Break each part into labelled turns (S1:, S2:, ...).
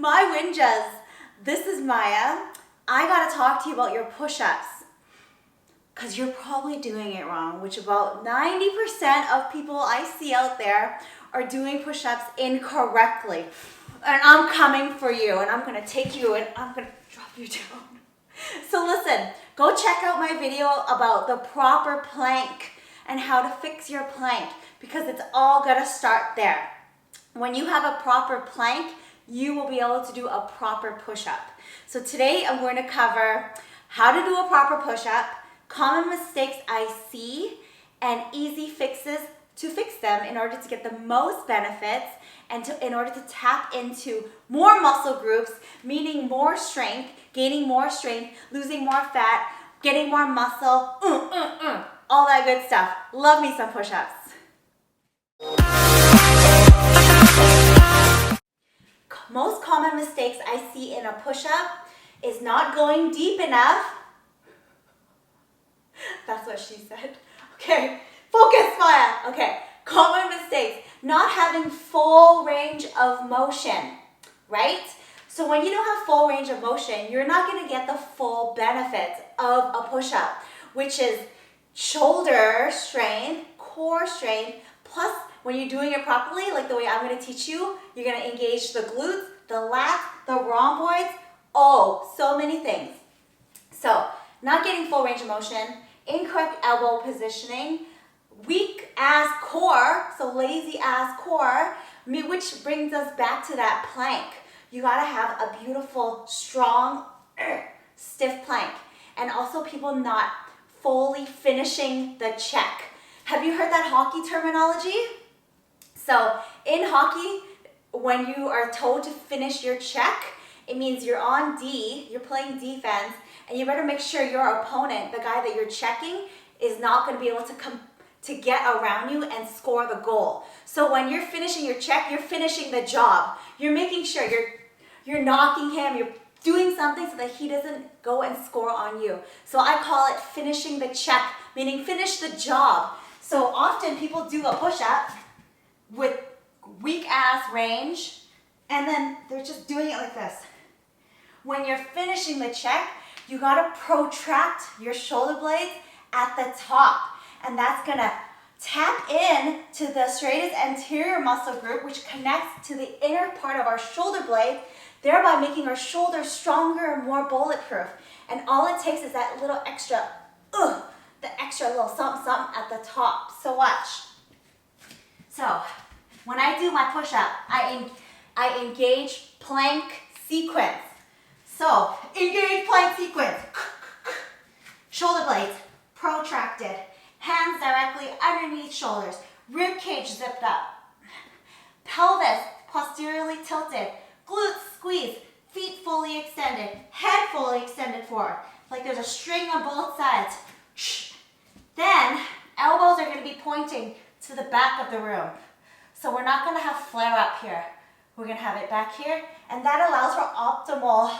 S1: My Winjas, this is Maya. I gotta talk to you about your push-ups because you're probably doing it wrong, which about 90% of people I see out there are doing push-ups incorrectly. And I'm coming for you, and I'm gonna take you and I'm gonna drop you down. So listen, go check out my video about the proper plank and how to fix your plank, because it's all gonna start there. When you have a proper plank, you will be able to do a proper push-up. So today I'm going to cover how to do a proper push-up, common mistakes I see, and easy fixes to fix them in order to get the most benefits and in order to tap into more muscle groups, meaning more strength, gaining more strength, losing more fat, getting more muscle, all that good stuff. Love me some push-ups. Most common mistakes I see in a push-up is not going deep enough. That's what she said. Okay, focus, Maya. Okay, common mistakes. Not having full range of motion, right? So when you don't have full range of motion, you're not going to get the full benefits of a push-up, which is shoulder strength, core strength, plus when you're doing it properly, like the way I'm going to teach you, you're going to engage the glutes, the lats, the rhomboids, so many things. So not getting full range of motion, incorrect elbow positioning, weak ass core, so lazy ass core, which brings us back to that plank. You gotta have a beautiful, strong, stiff plank. And also people not fully finishing the check. Have you heard that hockey terminology? So in hockey, when you are told to finish your check, it means you're on D, you're playing defense, and you better make sure your opponent, the guy that you're checking, is not going to be able to come to get around you and score the goal. So when you're finishing your check, you're finishing the job. You're making sure you're knocking him, you're doing something so that he doesn't go and score on you. So I call it finishing the check, meaning finish the job. So often people do a push-up with weak ass range, and then they're just doing it like this. When you're finishing the check, you gotta protract your shoulder blades at the top, and that's gonna tap in to the straightest anterior muscle group, which connects to the inner part of our shoulder blade, thereby making our shoulders stronger and more bulletproof. And all it takes is that little extra, the extra little something something at the top. So watch. So when I do my push-up, I engage plank sequence. So engage plank sequence. Shoulder blades protracted, hands directly underneath shoulders, rib cage zipped up, pelvis posteriorly tilted, glutes squeezed, feet fully extended, head fully extended forward, like there's a string on both sides. Then elbows are going to be pointing to the back of the room. So we're not going to have flare up here. We're going to have it back here, and that allows for optimal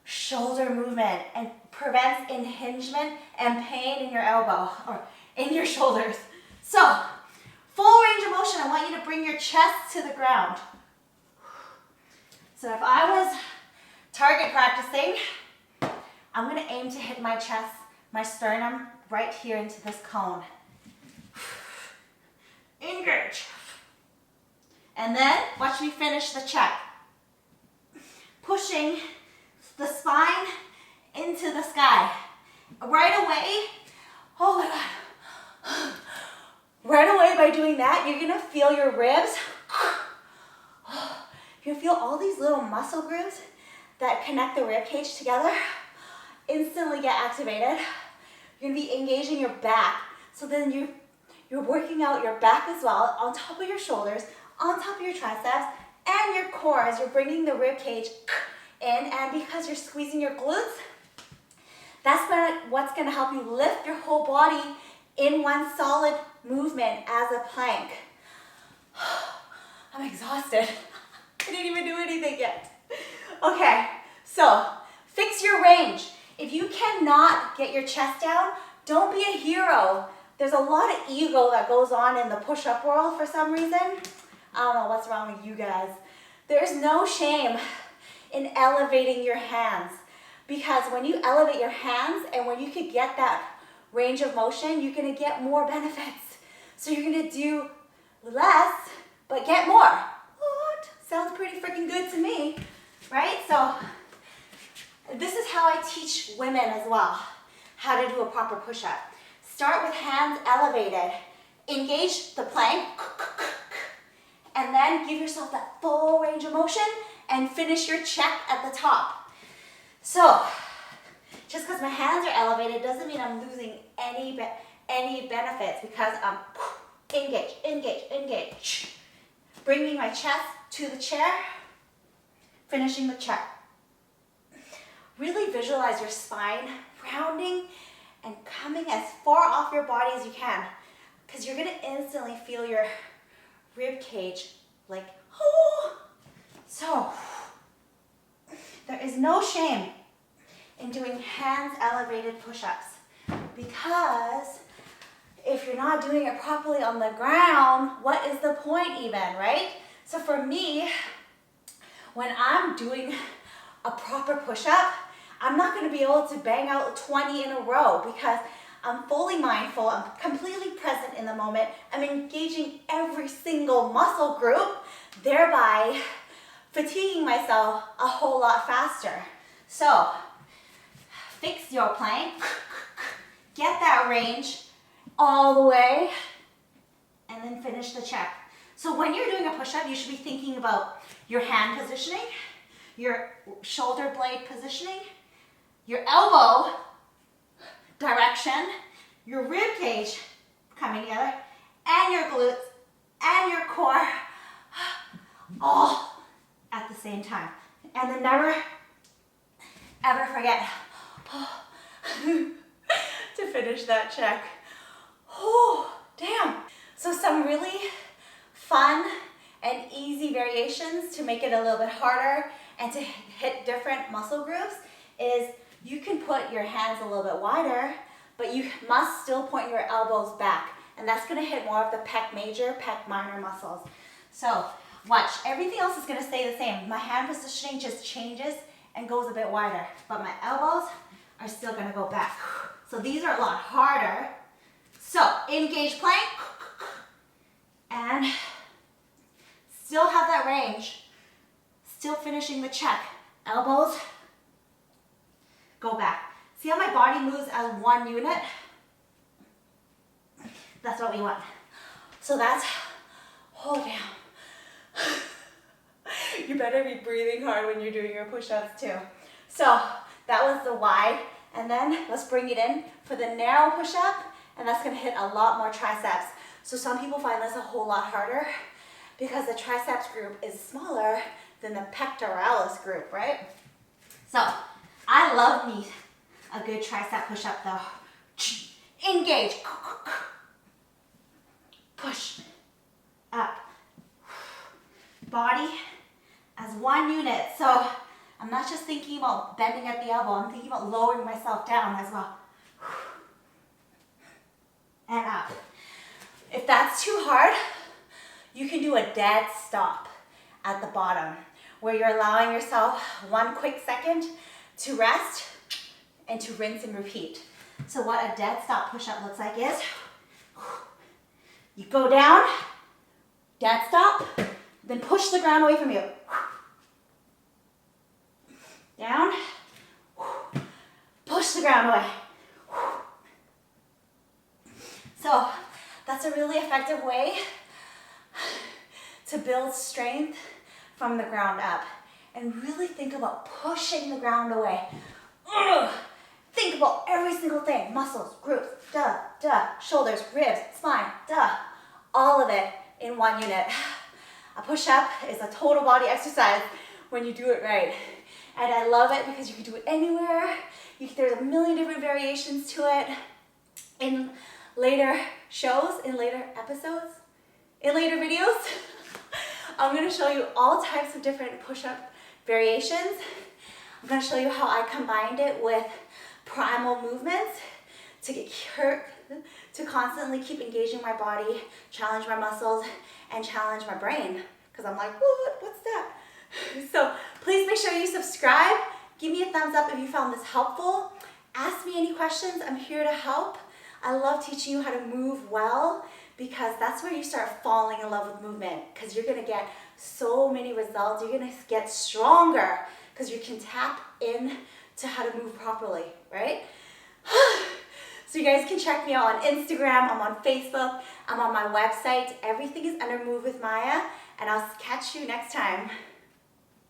S1: shoulder movement and prevents impingement and pain in your elbow or in your shoulders. So full range of motion, I want you to bring your chest to the ground. So if I was target practicing, I'm going to aim to hit my chest, my sternum right here into this cone. Engage. And then watch me finish the check. Pushing the spine into the sky. Right away, oh my God. Right away by doing that, you're gonna feel your ribs. You're gonna feel all these little muscle grooves that connect the rib cage together instantly get activated. You're gonna be engaging your back. So then you're working out your back as well, on top of your shoulders, on top of your triceps, and your core as you're bringing the rib cage in. And because you're squeezing your glutes, that's what's gonna help you lift your whole body in one solid movement as a plank. I'm exhausted. I didn't even do anything yet. Okay, so fix your range. If you cannot get your chest down, don't be a hero. There's a lot of ego that goes on in the push-up world for some reason. I don't know what's wrong with you guys. There's no shame in elevating your hands. Because when you elevate your hands and when you can get that range of motion, you're gonna get more benefits. So you're gonna do less, but get more. What? Sounds pretty freaking good to me, right? So this is how I teach women as well, how to do a proper push-up. Start with hands elevated. Engage the plank, and then give yourself that full range of motion and finish your check at the top. So, just because my hands are elevated doesn't mean I'm losing any benefits, because I'm engage, engage, engage. Bringing my chest to the chair, finishing the check. Really visualize your spine rounding and coming as far off your body as you can, because you're gonna instantly feel your rib cage like, oh. So, there is no shame in doing hands elevated push-ups, because if you're not doing it properly on the ground, what is the point even, right? So for me, when I'm doing a proper push-up, I'm not gonna be able to bang out 20 in a row, because I'm fully mindful, I'm completely present in the moment, I'm engaging every single muscle group, thereby fatiguing myself a whole lot faster. So, fix your plank, get that range all the way, and then finish the check. So when you're doing a push-up, you should be thinking about your hand positioning, your shoulder blade positioning, your elbow direction, your rib cage coming together, and your glutes, and your core, all at the same time. And then never, ever forget to finish that check. Oh, damn. So some really fun and easy variations to make it a little bit harder and to hit different muscle groups is you can put your hands a little bit wider, but you must still point your elbows back. And that's gonna hit more of the pec major, pec minor muscles. So watch, everything else is gonna stay the same. My hand positioning just changes and goes a bit wider, but my elbows are still gonna go back. So these are a lot harder. So engage plank, and still have that range, still finishing the check. Elbows, go back. See how my body moves as one unit? That's what we want. So that's, oh damn. You better be breathing hard when you're doing your push-ups too. So that was the wide, and then let's bring it in for the narrow push-up, and that's gonna hit a lot more triceps. So some people find this a whole lot harder because the triceps group is smaller than the pectoralis group, right? So I love me a good tricep push-up though. Engage, push, up. Body as one unit. So I'm not just thinking about bending at the elbow, I'm thinking about lowering myself down as well. And up. If that's too hard, you can do a dead stop at the bottom, where you're allowing yourself one quick second to rest and to rinse and repeat. So what a dead stop push-up looks like is, you go down, dead stop, then push the ground away from you. Down, push the ground away. So that's a really effective way to build strength from the ground up. And really think about pushing the ground away. Think about every single thing. Muscles, groups, shoulders, ribs, spine, all of it in one unit. A push-up is a total body exercise when you do it right. And I love it because you can do it anywhere. There's a million different variations to it. In later shows, in later episodes, in later videos, I'm going to show you all types of different push-up variations. I'm going to show you how I combined it with primal movements to constantly keep engaging my body, challenge my muscles, and challenge my brain. Because I'm like, what's that? So Please make sure you subscribe. Give me a thumbs up if you found this helpful. Ask me any questions. I'm here to help. I love teaching you how to move well because that's where you start falling in love with movement because you're going to get so many results. You're going to get stronger because you can tap in to how to move properly, right? So you guys can check me out on Instagram. I'm on Facebook. I'm on my website. Everything is under Move with Mya, and I'll catch you next time.